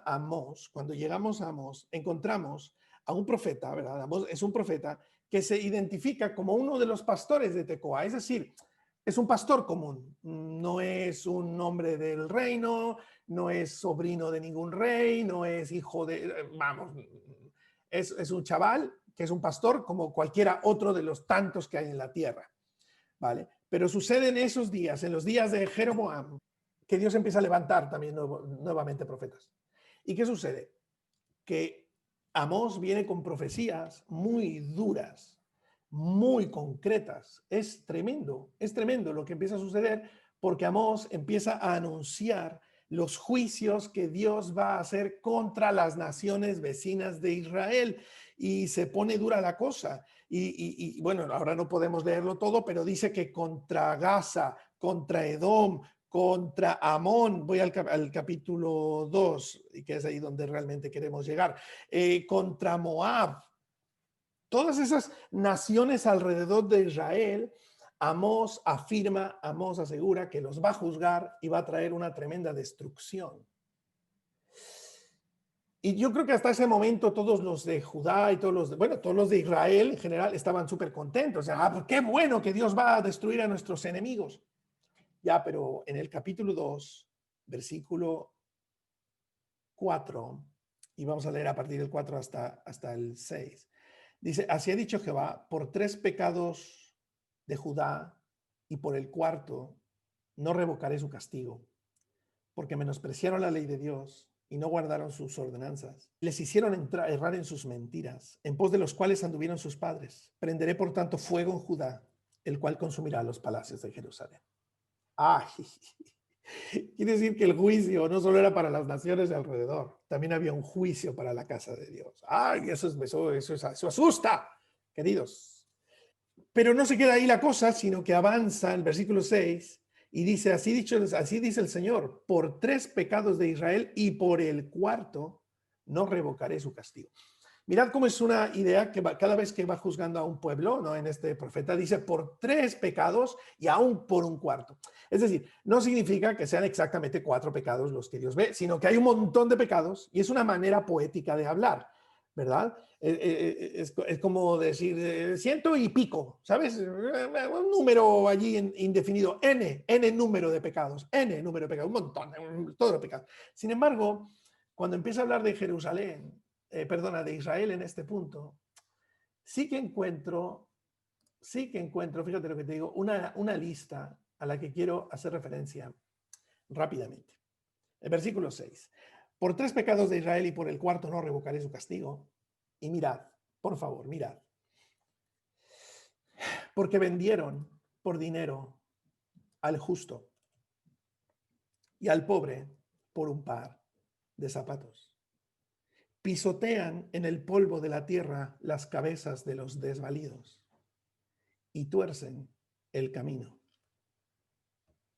a Amós, cuando llegamos a Amós, encontramos a un profeta, ¿verdad? Amós es un profeta que se identifica como uno de los pastores de Tecoa, es decir, es un pastor común, no es un hombre del reino, no es sobrino de ningún rey, no es hijo de, vamos, es un chaval que es un pastor como cualquiera otro de los tantos que hay en la tierra, ¿vale? Pero sucede en esos días, en los días de Jeroboam, que Dios empieza a levantar también nuevamente profetas. ¿Y qué sucede? Que Amós viene con profecías muy duras, muy concretas. Es tremendo lo que empieza a suceder porque Amós empieza a anunciar los juicios que Dios va a hacer contra las naciones vecinas de Israel y se pone dura la cosa. Y bueno, ahora no podemos leerlo todo, pero dice que contra Gaza, contra Edom, contra Amón, voy al capítulo 2, y que es ahí donde realmente queremos llegar, contra Moab, todas esas naciones alrededor de Israel, Amós afirma, Amós asegura que los va a juzgar y va a traer una tremenda destrucción. Y yo creo que hasta ese momento todos los de Judá y todos los de Israel en general estaban súper contentos. O sea, pues qué bueno que Dios va a destruir a nuestros enemigos. Ya, pero en el capítulo 2, versículo 4, y vamos a leer a partir del 4 hasta el 6, dice, así ha dicho Jehová, por 3 pecados de Judá y por el cuarto no revocaré su castigo, porque menospreciaron la ley de Dios y no guardaron sus ordenanzas. Les hicieron errar en sus mentiras, en pos de los cuales anduvieron sus padres. Prenderé por tanto fuego en Judá, el cual consumirá los palacios de Jerusalén. Ay, quiere decir que el juicio no solo era para las naciones de alrededor, también había un juicio para la casa de Dios. Ay, eso asusta, queridos. Pero no se queda ahí la cosa, sino que avanza en el versículo 6 y dice, así dice el Señor, por 3 pecados de Israel y por el cuarto no revocaré su castigo. Mirad cómo es una idea que cada vez que va juzgando a un pueblo, ¿no? En este profeta dice por 3 pecados y aún por un cuarto. Es decir, no significa que sean exactamente 4 pecados los que Dios ve, sino que hay un montón de pecados y es una manera poética de hablar, ¿verdad? Es como decir 100 y pico, ¿sabes? Un número allí indefinido, n número de pecados, un montón, todos los pecados. Sin embargo, cuando empieza a hablar de Jerusalén, de Israel en este punto, sí que encuentro, fíjate lo que te digo, una lista a la que quiero hacer referencia rápidamente. El versículo 6. Por 3 pecados de Israel y por el cuarto no revocaré su castigo. Y mirad, por favor, mirad. Porque vendieron por dinero al justo y al pobre por un par de zapatos. Pisotean en el polvo de la tierra las cabezas de los desvalidos y tuercen el camino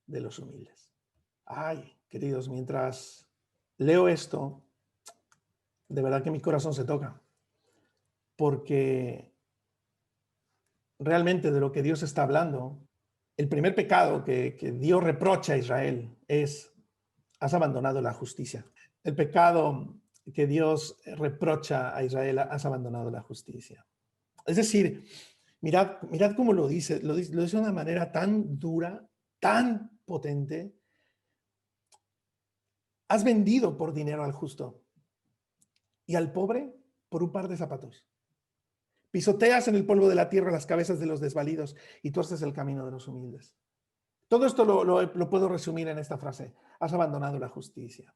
de los humildes. Ay, queridos, mientras leo esto, de verdad que mi corazón se toca, porque realmente de lo que Dios está hablando, el primer pecado que Dios reprocha a Israel es, has abandonado la justicia. El pecado que Dios reprocha a Israel, has abandonado la justicia. Es decir, mirad cómo lo dice de una manera tan dura, tan potente. Has vendido por dinero al justo y al pobre por un par de zapatos. Pisoteas en el polvo de la tierra las cabezas de los desvalidos y tuerces el camino de los humildes. Todo esto lo puedo resumir en esta frase. Has abandonado la justicia.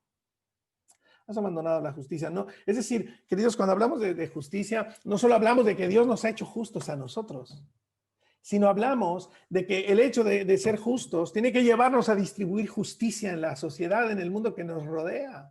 Has abandonado la justicia, ¿no? Es decir, queridos, cuando hablamos de justicia, no solo hablamos de que Dios nos ha hecho justos a nosotros, sino hablamos de que el hecho de ser justos tiene que llevarnos a distribuir justicia en la sociedad, en el mundo que nos rodea.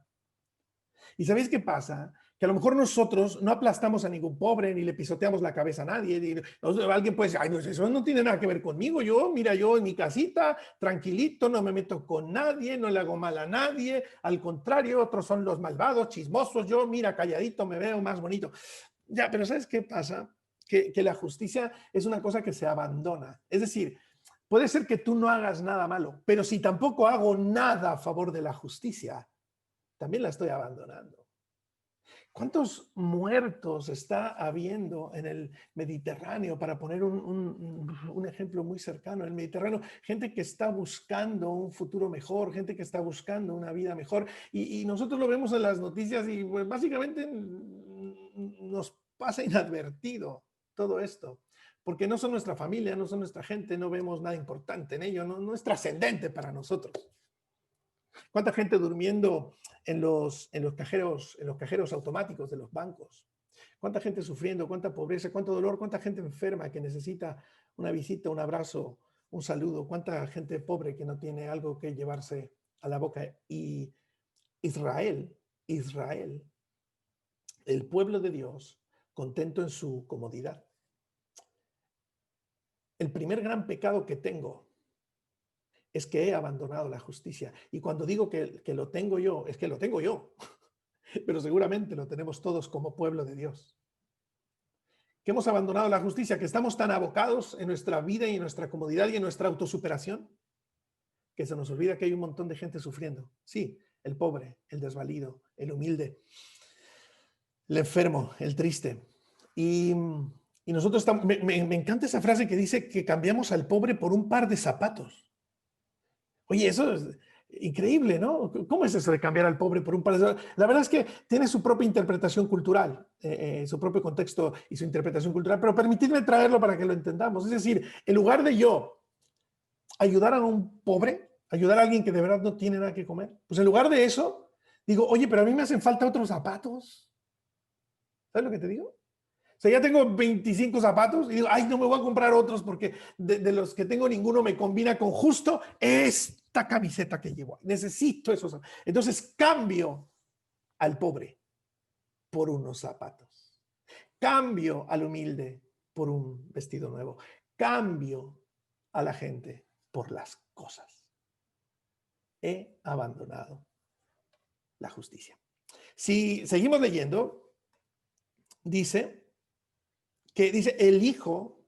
¿Y sabéis qué pasa? Que a lo mejor nosotros no aplastamos a ningún pobre ni le pisoteamos la cabeza a nadie. Alguien puede decir, ay, no, eso no tiene nada que ver conmigo. Yo en mi casita, tranquilito, no me meto con nadie, no le hago mal a nadie. Al contrario, otros son los malvados, chismosos. Yo, mira, calladito, me veo más bonito. Ya, pero ¿sabes qué pasa? Que la justicia es una cosa que se abandona. Es decir, puede ser que tú no hagas nada malo, pero si tampoco hago nada a favor de la justicia, también la estoy abandonando. ¿Cuántos muertos está habiendo en el Mediterráneo? Para poner un ejemplo muy cercano, en el Mediterráneo, gente que está buscando un futuro mejor, gente que está buscando una vida mejor, y nosotros lo vemos en las noticias y pues, básicamente nos pasa inadvertido todo esto, porque no son nuestra familia, no son nuestra gente, no vemos nada importante en ello, no es trascendente para nosotros. ¿Cuánta gente durmiendo en los cajeros automáticos de los bancos? ¿Cuánta gente sufriendo? ¿Cuánta pobreza? ¿Cuánto dolor? ¿Cuánta gente enferma que necesita una visita, un abrazo, un saludo? ¿Cuánta gente pobre que no tiene algo que llevarse a la boca? Y Israel, el pueblo de Dios, contento en su comodidad. El primer gran pecado que tengo es que he abandonado la justicia. Y cuando digo que lo tengo yo, es que lo tengo yo. Pero seguramente lo tenemos todos como pueblo de Dios. Que hemos abandonado la justicia, que estamos tan abocados en nuestra vida y en nuestra comodidad y en nuestra autosuperación, que se nos olvida que hay un montón de gente sufriendo. Sí, el pobre, el desvalido, el humilde, el enfermo, el triste. Y nosotros estamos, me encanta esa frase que dice que cambiamos al pobre por un par de zapatos. Oye, eso es increíble, ¿no? ¿Cómo es eso de cambiar al pobre por un par de zapatos? La verdad es que tiene su propia interpretación cultural, su propio contexto y su interpretación cultural, pero permitidme traerlo para que lo entendamos. Es decir, en lugar de yo ayudar a un pobre, ayudar a alguien que de verdad no tiene nada que comer, pues en lugar de eso, digo, oye, pero a mí me hacen falta otros zapatos. ¿Sabes lo que te digo? O sea, ya tengo 25 zapatos y digo, ay, no me voy a comprar otros porque de los que tengo ninguno me combina con justo esta camiseta que llevo. Necesito esos zapatos. Entonces cambio al pobre por unos zapatos. Cambio al humilde por un vestido nuevo. Cambio a la gente por las cosas. He abandonado la justicia. Si seguimos leyendo, dice el hijo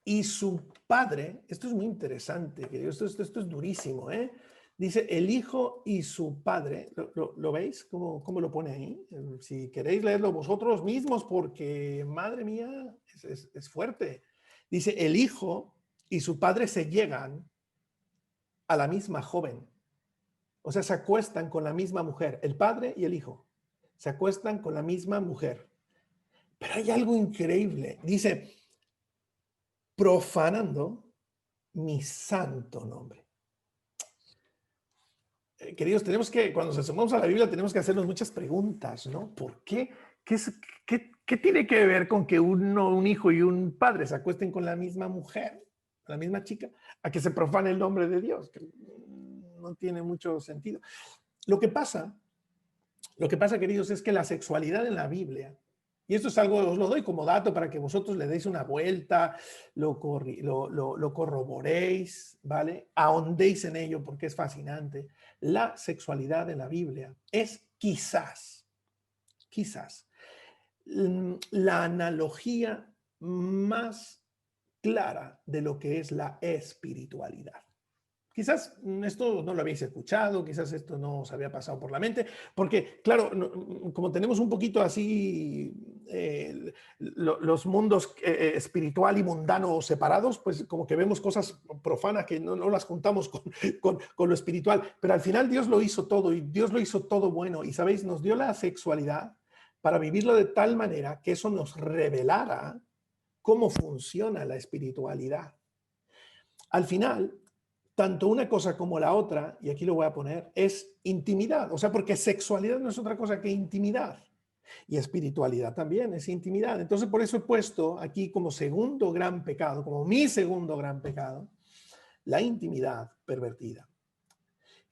y su padre, esto es muy interesante, esto es durísimo, ¿eh? Dice el hijo y su padre, ¿lo veis? ¿Cómo lo pone ahí? Si queréis leerlo vosotros mismos, porque madre mía, es fuerte. Dice el hijo y su padre se llegan a la misma joven, o sea, se acuestan con la misma mujer, el padre y el hijo, se acuestan con la misma mujer. Pero hay algo increíble, dice, profanando mi santo nombre. Queridos, tenemos que, cuando nos asomamos a la Biblia, tenemos que hacernos muchas preguntas, ¿no? ¿Por qué? ¿Qué tiene que ver con que un hijo y un padre se acuesten con la misma mujer, la misma chica, a que se profane el nombre de Dios? Que no tiene mucho sentido. Lo que pasa, queridos, es que la sexualidad en la Biblia, y esto es algo, os lo doy como dato para que vosotros le deis una vuelta, lo corroboréis, ¿vale? Ahondéis en ello porque es fascinante. La sexualidad en la Biblia es quizás la analogía más clara de lo que es la espiritualidad. Quizás esto no lo habéis escuchado, quizás esto no os había pasado por la mente, porque claro, como tenemos un poquito así los mundos espiritual y mundano separados, pues como que vemos cosas profanas que no las juntamos con lo espiritual, pero al final Dios lo hizo todo y Dios lo hizo todo bueno y sabéis, nos dio la sexualidad para vivirlo de tal manera que eso nos revelara cómo funciona la espiritualidad. Al final, tanto una cosa como la otra, y aquí lo voy a poner, es intimidad. O sea, porque sexualidad no es otra cosa que intimidad. Y espiritualidad también es intimidad. Entonces, por eso he puesto aquí como segundo gran pecado, como mi segundo gran pecado, la intimidad pervertida.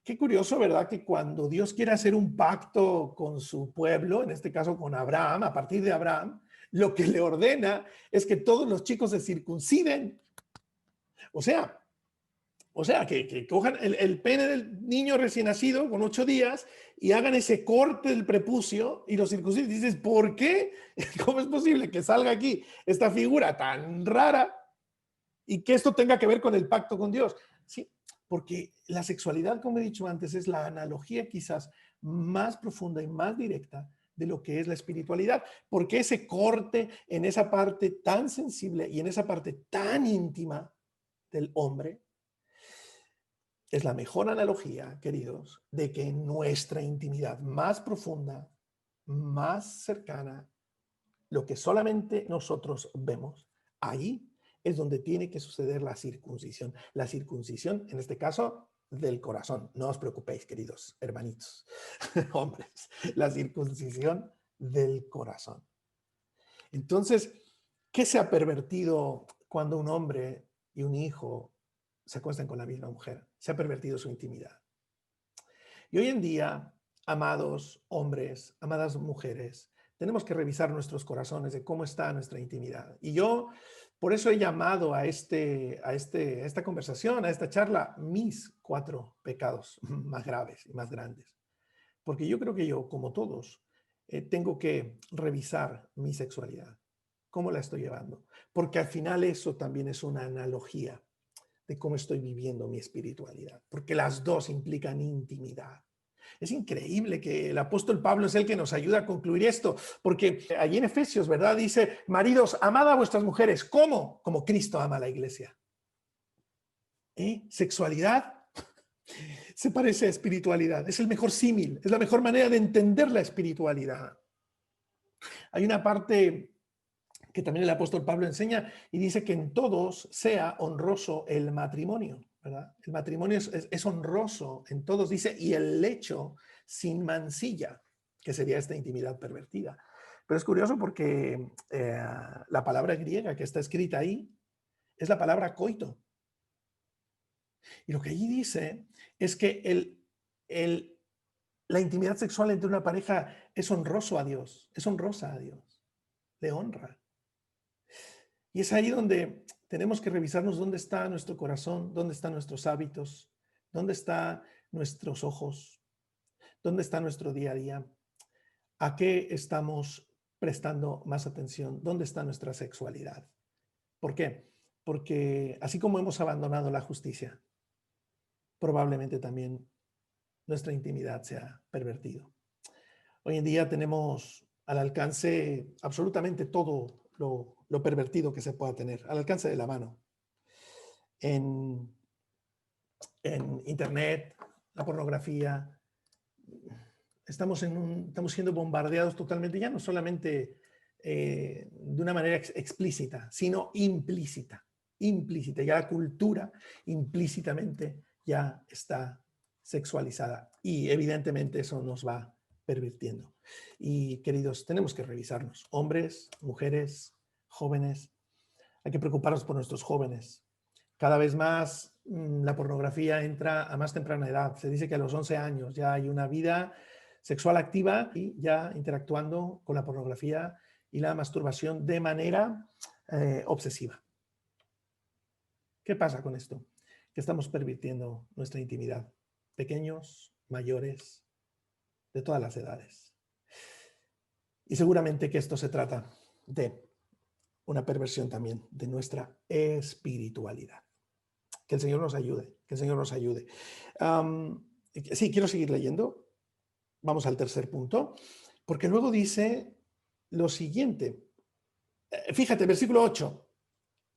Qué curioso, ¿verdad? Que cuando Dios quiere hacer un pacto con su pueblo, en este caso con Abraham, a partir de Abraham, lo que le ordena es que todos los chicos se circunciden. O sea, que cojan el pene del niño recién nacido con 8 días y hagan ese corte del prepucio y lo circunciden. Y dices, ¿por qué? ¿Cómo es posible que salga aquí esta figura tan rara y que esto tenga que ver con el pacto con Dios? Sí, porque la sexualidad, como he dicho antes, es la analogía quizás más profunda y más directa de lo que es la espiritualidad, porque ese corte en esa parte tan sensible y en esa parte tan íntima del hombre es la mejor analogía, queridos, de que en nuestra intimidad más profunda, más cercana, lo que solamente nosotros vemos, ahí es donde tiene que suceder la circuncisión. La circuncisión, en este caso, del corazón. No os preocupéis, queridos hermanitos, hombres. La circuncisión del corazón. Entonces, ¿qué se ha pervertido cuando un hombre y un hijo se acuestan con la misma mujer? Se ha pervertido su intimidad. Y hoy en día, amados hombres, amadas mujeres, tenemos que revisar nuestros corazones de cómo está nuestra intimidad. Y yo, por eso he llamado a esta conversación, a esta charla, mis 4 pecados más graves y más grandes. Porque yo creo que yo, como todos, tengo que revisar mi sexualidad. ¿Cómo la estoy llevando? Porque al final eso también es una analogía de cómo estoy viviendo mi espiritualidad. Porque las dos implican intimidad. Es increíble que el apóstol Pablo es el que nos ayuda a concluir esto, porque allí en Efesios, ¿verdad? Dice, maridos, amad a vuestras mujeres. ¿Cómo? Como Cristo ama a la iglesia. Sexualidad se parece a espiritualidad. Es el mejor símil, es la mejor manera de entender la espiritualidad. Hay una parte que también el apóstol Pablo enseña y dice que en todos sea honroso el matrimonio, ¿verdad? El matrimonio es honroso en todos, dice, y el lecho sin mancilla, que sería esta intimidad pervertida. Pero es curioso porque la palabra griega que está escrita ahí es la palabra coito. Y lo que allí dice es que la intimidad sexual entre una pareja es honroso a Dios, es honrosa a Dios, le honra. Y es ahí donde tenemos que revisarnos dónde está nuestro corazón, dónde están nuestros hábitos, dónde están nuestros ojos, dónde está nuestro día a día, a qué estamos prestando más atención, dónde está nuestra sexualidad. ¿Por qué? Porque así como hemos abandonado la justicia, probablemente también nuestra intimidad se ha pervertido. Hoy en día tenemos al alcance absolutamente todo lo pervertido que se pueda tener, al alcance de la mano. En Internet, la pornografía, estamos siendo bombardeados totalmente, ya no solamente de una manera explícita, sino implícita. Ya la cultura implícitamente ya está sexualizada y evidentemente eso nos va pervirtiendo. Y queridos, tenemos que revisarnos, hombres, mujeres, jóvenes, hay que preocuparnos por nuestros jóvenes. Cada vez más la pornografía entra a más temprana edad. Se dice que a los 11 años ya hay una vida sexual activa y ya interactuando con la pornografía y la masturbación de manera obsesiva. ¿Qué pasa con esto? Que estamos pervirtiendo nuestra intimidad. Pequeños, mayores, de todas las edades. Y seguramente que esto se trata de una perversión también de nuestra espiritualidad. Que el Señor nos ayude, que el Señor nos ayude. Sí, quiero seguir leyendo. Vamos al tercer punto, porque luego dice lo siguiente. Fíjate, versículo 8.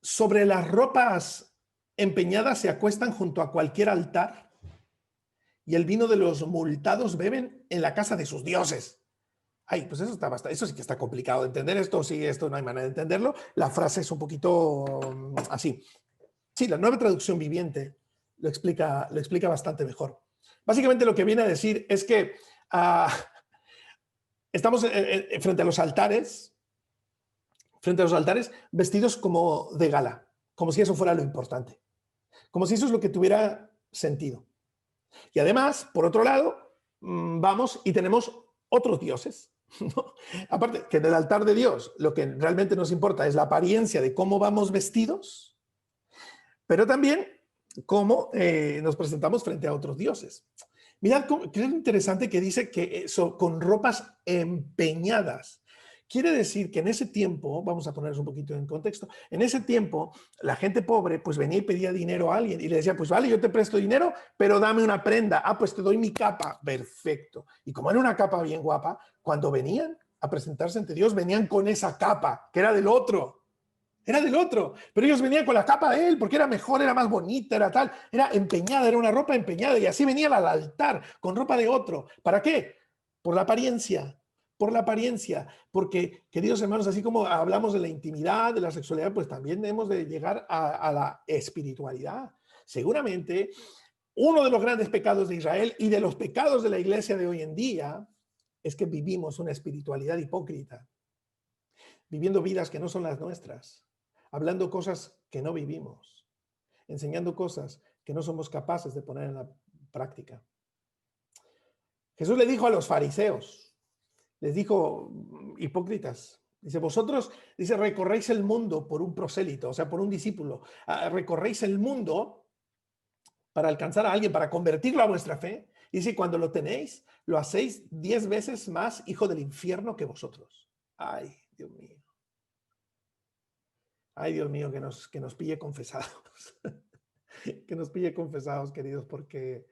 Sobre las ropas empeñadas se acuestan junto a cualquier altar y el vino de los multados beben en la casa de sus dioses. Ay, pues eso sí que está complicado de entender. Esto no hay manera de entenderlo. La frase es un poquito así. Sí, la Nueva Traducción Viviente lo explica bastante mejor. Básicamente lo que viene a decir es que estamos frente a los altares vestidos como de gala, como si eso fuera lo importante, como si eso es lo que tuviera sentido. Y además, por otro lado, vamos y tenemos otros dioses, ¿no? Aparte que en el altar de Dios lo que realmente nos importa es la apariencia de cómo vamos vestidos, pero también cómo nos presentamos frente a otros dioses. Mirad qué interesante que dice que con ropas empeñadas. Quiere decir que en ese tiempo, vamos a ponernos un poquito en contexto, en ese tiempo la gente pobre pues venía y pedía dinero a alguien y le decía, pues vale, yo te presto dinero, pero dame una prenda. Ah, pues te doy mi capa. Perfecto. Y como era una capa bien guapa, cuando venían a presentarse ante Dios, venían con esa capa, que era del otro. Era del otro, pero ellos venían con la capa de él porque era mejor, era más bonita, era tal, era empeñada, era una ropa empeñada y así venían al altar con ropa de otro. ¿Para qué? Por la apariencia, por la apariencia, porque, queridos hermanos, así como hablamos de la intimidad, de la sexualidad, pues también debemos de llegar a la espiritualidad. Seguramente uno de los grandes pecados de Israel y de los pecados de la iglesia de hoy en día es que vivimos una espiritualidad hipócrita, viviendo vidas que no son las nuestras, hablando cosas que no vivimos, enseñando cosas que no somos capaces de poner en la práctica. Jesús le dijo a los fariseos, les dijo, hipócritas, dice, vosotros, dice, recorréis el mundo por un prosélito, o sea, por un discípulo, recorréis el mundo para alcanzar a alguien, para convertirlo a vuestra fe. Y dice, cuando lo tenéis, lo hacéis 10 veces más hijo del infierno que vosotros. Ay, Dios mío. Ay, Dios mío, que nos pille confesados. Que nos pille confesados, queridos, porque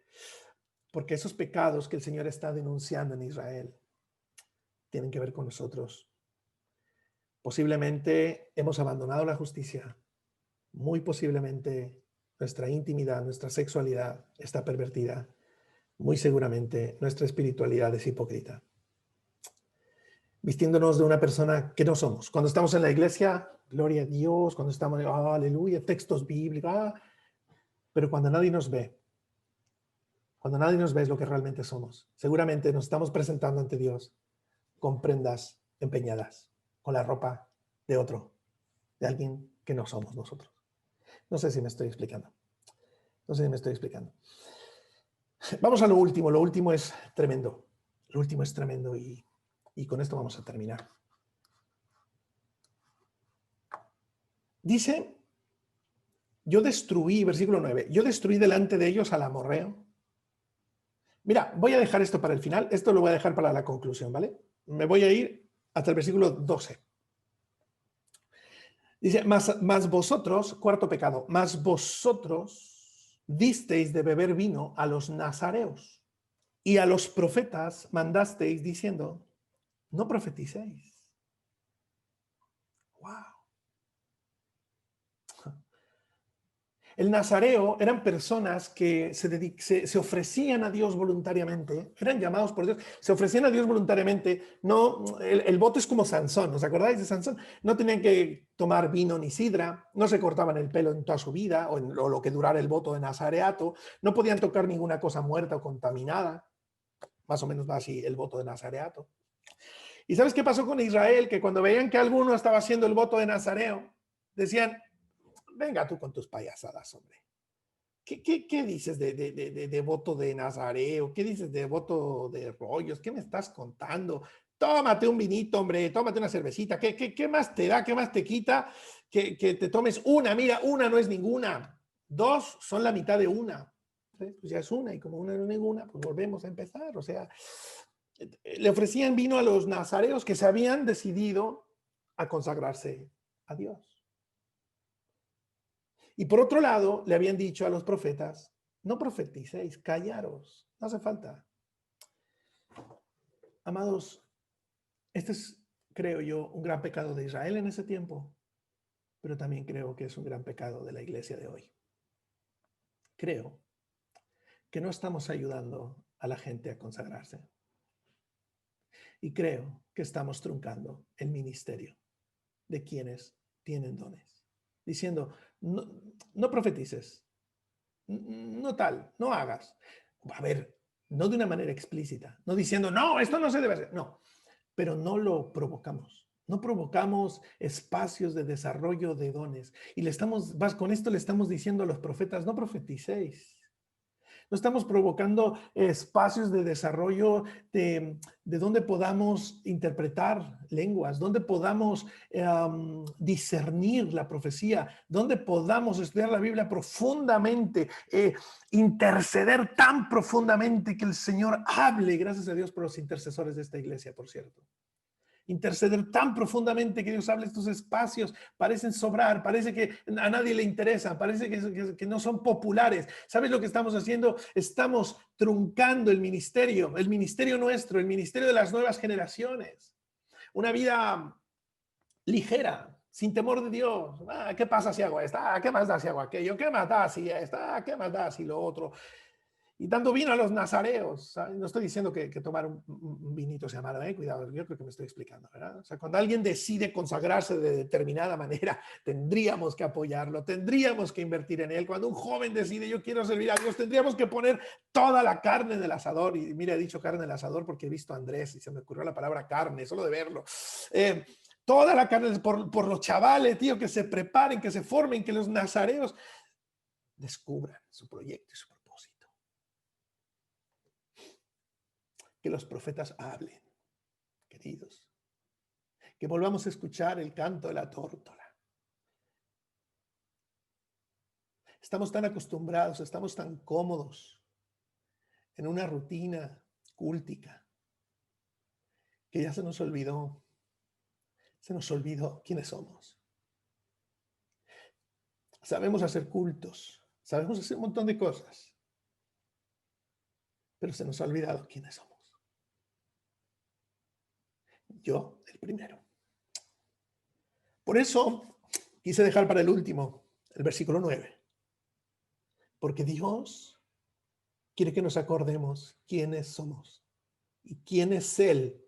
esos pecados que el Señor está denunciando en Israel tienen que ver con nosotros. Posiblemente hemos abandonado la justicia. Muy posiblemente nuestra intimidad, nuestra sexualidad está pervertida. Muy seguramente nuestra espiritualidad es hipócrita. Vistiéndonos de una persona que no somos. Cuando estamos en la iglesia, gloria a Dios, cuando estamos, aleluya, textos bíblicos, pero cuando nadie nos ve es lo que realmente somos. Seguramente nos estamos presentando ante Dios con prendas empeñadas, con la ropa de otro, de alguien que no somos nosotros. No sé si me estoy explicando. No sé si me estoy explicando. Vamos a lo último. Lo último es tremendo. Lo último es tremendo y con esto vamos a terminar. Dice, yo destruí, versículo 9, yo destruí delante de ellos al amorreo. Mira, voy a dejar esto para el final. Esto lo voy a dejar para la conclusión, ¿vale? Me voy a ir hasta el versículo 12. Dice, mas vosotros, cuarto pecado, mas vosotros disteis de beber vino a los nazareos y a los profetas mandasteis diciendo, no profeticéis. Wow. El nazareo eran personas que se ofrecían a Dios voluntariamente, eran llamados por Dios, se ofrecían a Dios voluntariamente. No, el voto es como Sansón, ¿os acordáis de Sansón? No tenían que tomar vino ni sidra, no se cortaban el pelo en toda su vida o lo que durara el voto de nazareato, no podían tocar ninguna cosa muerta o contaminada, más o menos va así el voto de nazareato. ¿Y sabes qué pasó con Israel? Que cuando veían que alguno estaba haciendo el voto de nazareo, decían, venga tú con tus payasadas, hombre. ¿Qué dices de voto de nazareo? ¿Qué dices de voto de rollos? ¿Qué me estás contando? Tómate un vinito, hombre, tómate una cervecita. ¿Qué más te da? ¿Qué más te quita? Que te tomes una. Mira, una no es ninguna. Dos son la mitad de una. Pues ya es una y como una no es ninguna, pues volvemos a empezar. O sea, le ofrecían vino a los nazareos que se habían decidido a consagrarse a Dios. Y por otro lado, le habían dicho a los profetas, no profeticéis, callaros, no hace falta. Amados, este es, creo yo, un gran pecado de Israel en ese tiempo, pero también creo que es un gran pecado de la iglesia de hoy. Creo que no estamos ayudando a la gente a consagrarse. Y creo que estamos truncando el ministerio de quienes tienen dones, diciendo, no profetices, no tal, no hagas. A ver, no de una manera explícita, no diciendo, no, esto no se debe hacer, no, pero no lo provocamos. No provocamos espacios de desarrollo de dones. Y con esto le estamos diciendo a los profetas, no profeticéis. No estamos provocando espacios de desarrollo de donde podamos interpretar lenguas, donde podamos discernir la profecía, donde podamos estudiar la Biblia profundamente, interceder tan profundamente que el Señor hable. Gracias a Dios por los intercesores de esta iglesia, por cierto. interceder tan profundamente que Dios hable estos espacios, parecen sobrar, parece que a nadie le interesan, parece que no son populares. ¿Sabes lo que estamos haciendo? Estamos truncando el ministerio nuestro, el ministerio de las nuevas generaciones. Una vida ligera, sin temor de Dios. ¿Qué pasa si hago esto? ¿Qué más da si hago aquello? ¿Qué más da si esto? ¿Qué más da si lo otro? Y dando vino a los nazareos. ¿Sabes? No estoy diciendo que tomar un vinito sea malo, cuidado, yo creo que me estoy explicando, ¿verdad? O sea, cuando alguien decide consagrarse de determinada manera, tendríamos que apoyarlo, tendríamos que invertir en él. Cuando un joven decide, yo quiero servir a Dios, tendríamos que poner toda la carne en el asador. Y mira, he dicho carne en el asador porque he visto a Andrés y se me ocurrió la palabra carne, solo de verlo. Toda la carne por los chavales, tío, que se preparen, que se formen, que los nazareos descubran su proyecto y su propósito. Que los profetas hablen, queridos. Que volvamos a escuchar el canto de la tórtola. Estamos tan acostumbrados, estamos tan cómodos en una rutina cúltica que ya se nos olvidó quiénes somos. Sabemos hacer cultos, sabemos hacer un montón de cosas, pero se nos ha olvidado quiénes somos. Yo, el primero. Por eso quise dejar para el último el versículo 9. Porque Dios quiere que nos acordemos quiénes somos y quién es Él.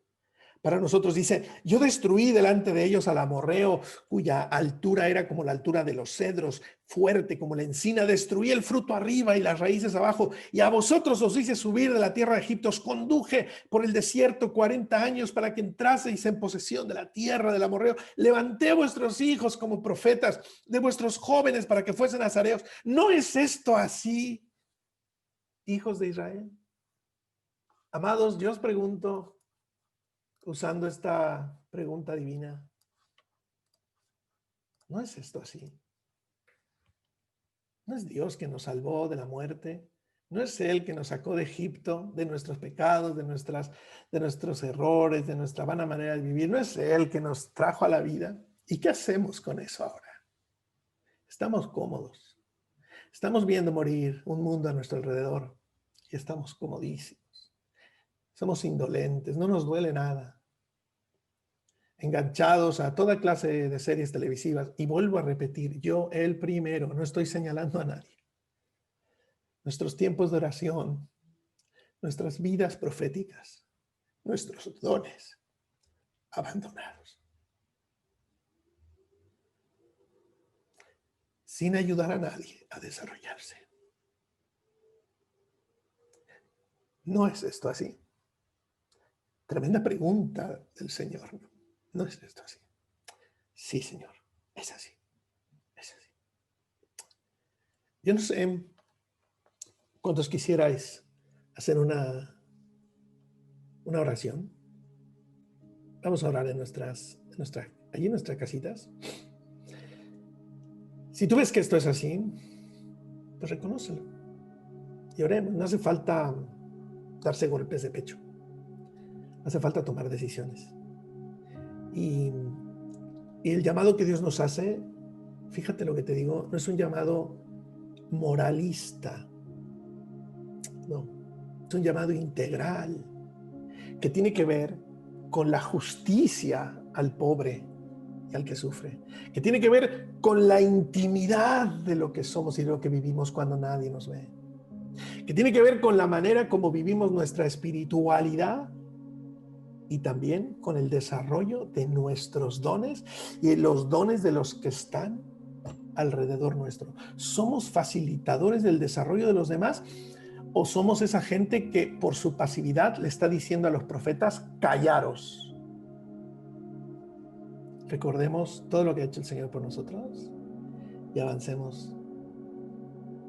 Para nosotros dice, yo destruí delante de ellos al amorreo, cuya altura era como la altura de los cedros, fuerte como la encina. Destruí el fruto arriba y las raíces abajo. Y a vosotros os hice subir de la tierra de Egipto. Os conduje por el desierto 40 años para que entraseis en posesión de la tierra del amorreo. Levanté a vuestros hijos como profetas, de vuestros jóvenes para que fuesen nazareos. ¿No es esto así, hijos de Israel? Amados, yo os pregunto, usando esta pregunta divina, ¿no es esto así? ¿No es Dios que nos salvó de la muerte? ¿No es Él que nos sacó de Egipto, de nuestros pecados, de nuestros errores, de nuestra vana manera de vivir? ¿No es Él que nos trajo a la vida? ¿Y qué hacemos con eso ahora? Estamos cómodos. Estamos viendo morir un mundo a nuestro alrededor y estamos comodísimos. Somos indolentes, no nos duele nada. Enganchados a toda clase de series televisivas. Y vuelvo a repetir, yo el primero, no estoy señalando a nadie. Nuestros tiempos de oración, nuestras vidas proféticas, nuestros dones abandonados. Sin ayudar a nadie a desarrollarse. ¿No es esto así? Tremenda pregunta del Señor. ¿No es esto así? Sí, Señor, es así. Es así. Yo no sé cuántos quisierais hacer una oración. Vamos a orar allí en nuestras casitas. Si tú ves que esto es así, pues reconócelo. Y oremos. No hace falta darse golpes de pecho. Hace falta tomar decisiones. Y el llamado que Dios nos hace, fíjate lo que te digo, no es un llamado moralista. No, es un llamado integral que tiene que ver con la justicia al pobre y al que sufre, que tiene que ver con la intimidad de lo que somos y de lo que vivimos cuando nadie nos ve, que tiene que ver con la manera como vivimos nuestra espiritualidad y también con el desarrollo de nuestros dones y los dones de los que están alrededor nuestro. ¿Somos facilitadores del desarrollo de los demás o somos esa gente que por su pasividad le está diciendo a los profetas, callaros? Recordemos todo lo que ha hecho el Señor por nosotros y avancemos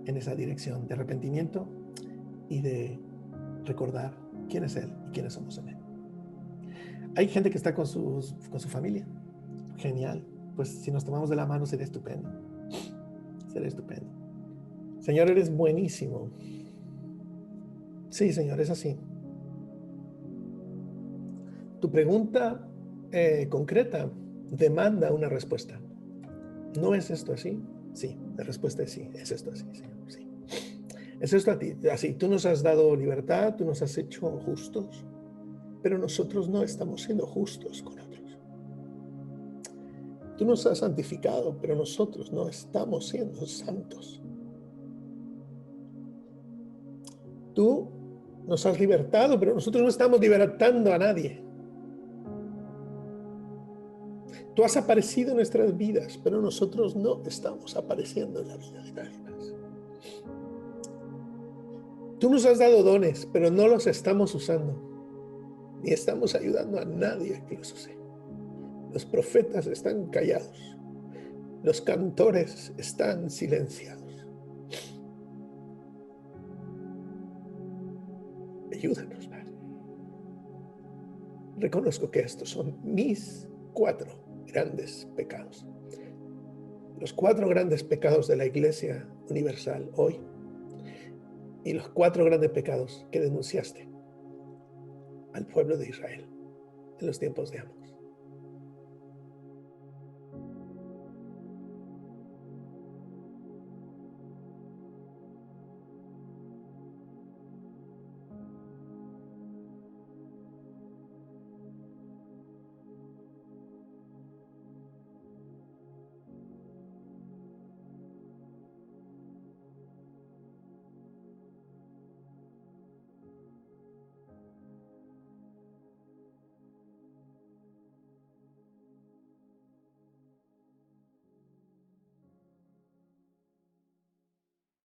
en esa dirección de arrepentimiento y de recordar quién es Él y quiénes somos en Él. Hay gente que está con su familia. Genial. Pues si nos tomamos de la mano sería estupendo. Sería estupendo. Señor, eres buenísimo. Sí, Señor, es así. Tu pregunta concreta, demanda una respuesta. ¿No es esto así? Sí, la respuesta es sí, es esto así, sí, sí. Es esto así. Tú nos has dado libertad, tú nos has hecho justos, pero nosotros no estamos siendo justos con otros. Tú nos has santificado, pero nosotros no estamos siendo santos. Tú nos has libertado, pero nosotros no estamos libertando a nadie. Tú has aparecido en nuestras vidas, pero nosotros no estamos apareciendo en la vida de nadie más. Tú nos has dado dones, pero no los estamos usando, ni estamos ayudando a nadie a que los use. Los profetas están callados, los cantores están silenciados. Ayúdanos, Padre. Reconozco que estos son mis 4 grandes pecados. Los 4 grandes pecados de la Iglesia Universal hoy y los 4 grandes pecados que denunciaste al pueblo de Israel en los tiempos de Amos.